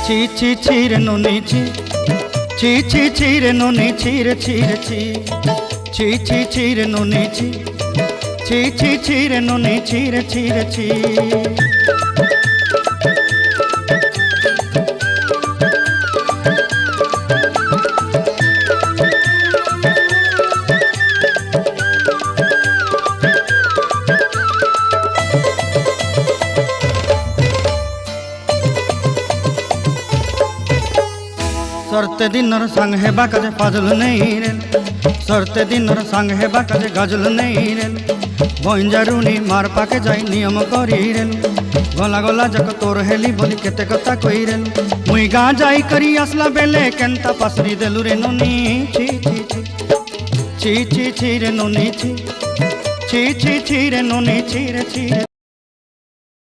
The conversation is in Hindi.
ছি ছি ছি রে নুনি ছি ছি ছি ছি রে নুনি ছি রে ছি রে ছি ছি ছি ছি রে নুনি ছি ছি ছি ছি রে নুনি ছি রে ছি রে ছি। सरते दिनर संग हेबा काजे फाजल नहीं रे सरते दिनर संग हेबा काजे गजल नहीं रे बंजारुनी मार पाके जाई नियम करी रे गला गला जक तोर हेली बोली केते कथा कई रे मुई गा जाई करी असला बेले केंता पासरी देलु रे नुनी छी छी छी छी छी छी रे नुनी छी छी छी छी रे नुनी छी रे छी।